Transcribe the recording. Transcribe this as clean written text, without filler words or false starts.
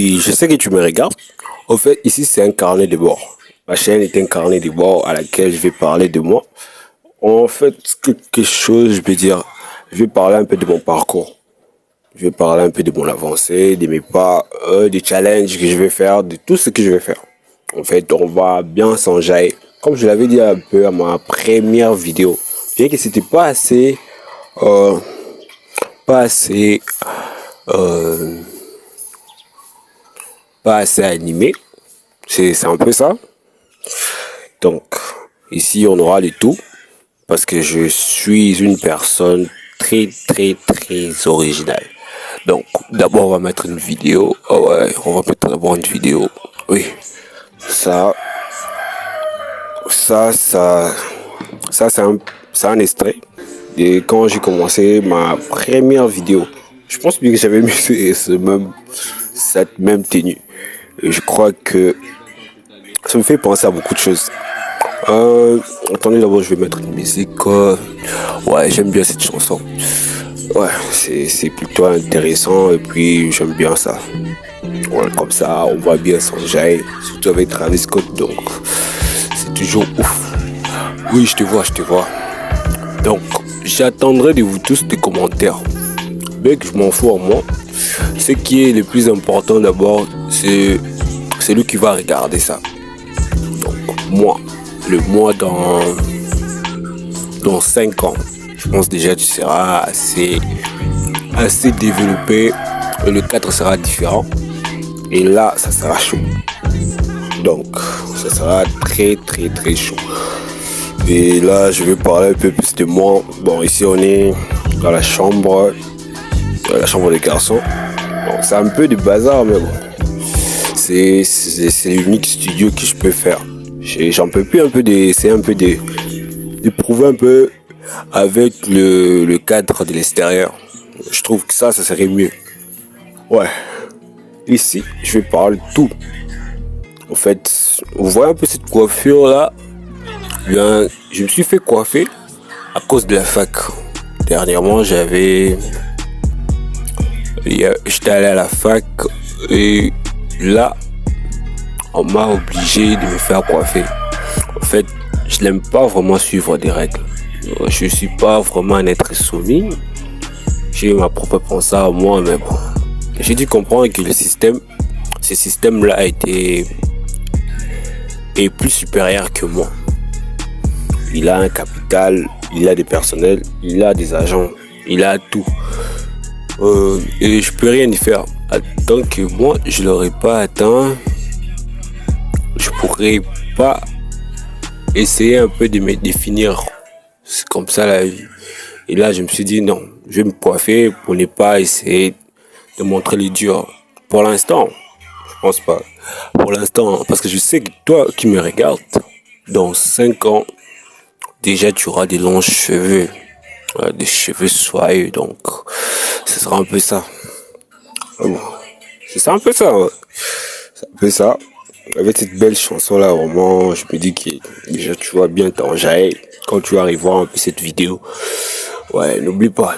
Et je sais que tu me regardes. En fait, ici, c'est un carnet de bord. Ma chaîne est un carnet de bord à laquelle je vais parler de moi. En fait, quelque chose, je peux dire, je vais parler un peu de mon parcours. Je vais parler un peu de mon avancée, de mes pas, des challenges que je vais faire, de tout ce que je vais faire. En fait, on va bien s'enjailler. Comme je l'avais dit un peu à ma première vidéo, bien que c'était euh, pas assez, euh, pas assez animé. C'est un peu ça. Donc, ici, on aura le tout parce que je suis une personne très originale. Donc, d'abord, on va mettre une vidéo. Oh ouais, on va mettre d'abord une vidéo. Oui, ça, ça, ça, ça, c'est un extrait de quand j'ai commencé ma première vidéo. Je pense bien que j'avais mis cette même tenue. Et je crois que ça me fait penser à beaucoup de choses. Attendez, d'abord, je vais mettre une musique. Ouais, j'aime bien cette chanson. Ouais, c'est plutôt intéressant et puis j'aime bien ça. Ouais, comme ça, on va bien s'enjailler, surtout avec Travis Scott, donc c'est toujours ouf. Oui, je te vois. Donc, j'attendrai de vous tous des commentaires. Mais que je m'en fous en moi. Ce qui est le plus important d'abord, c'est celui qui va regarder ça. Donc, moi dans 5 ans, je pense déjà tu seras assez développé. Et le 4 sera différent. Et là, ça sera chaud. Donc, ça sera très chaud. Et là, je vais parler un peu plus de moi. Bon, ici, on est dans la chambre des garçons. Donc, c'est un peu du bazar, mais bon. C'est l'unique studio que je peux faire. J'en peux plus un peu d'essayer un peu de prouver un peu avec le cadre de l'extérieur. Je trouve que ça serait mieux. Ouais. Ici, je vais parler de tout. En fait, vous voyez un peu cette coiffure là. Bien, je me suis fait coiffer à cause de la fac. Dernièrement, j'étais allé à la fac et là, on m'a obligé de me faire coiffer. En fait, je n'aime pas vraiment suivre des règles. Je suis pas vraiment un être soumis. J'ai ma propre pensée à moi, mais bon. J'ai dû comprendre que ce système-là est plus supérieur que moi. Il a un capital, il a des personnels, il a des agents, il a tout. Et je peux rien y faire. Tant que moi, je l'aurais pas atteint, je pourrais pas essayer un peu de me définir. C'est comme ça la vie. Et là, je me suis dit non, je vais me coiffer pour ne pas essayer de montrer les durs. Pour l'instant, je pense pas. Pour l'instant, parce que je sais que toi qui me regardes, dans 5 ans, déjà tu auras des longs cheveux, des cheveux soyeux, donc ce sera un peu ça. C'est un peu ça, ouais. C'est un peu ça. Avec cette belle chanson là, vraiment, je me dis que déjà tu vas bien t'enjailler quand tu arrives voir un peu cette vidéo. Ouais, n'oublie pas.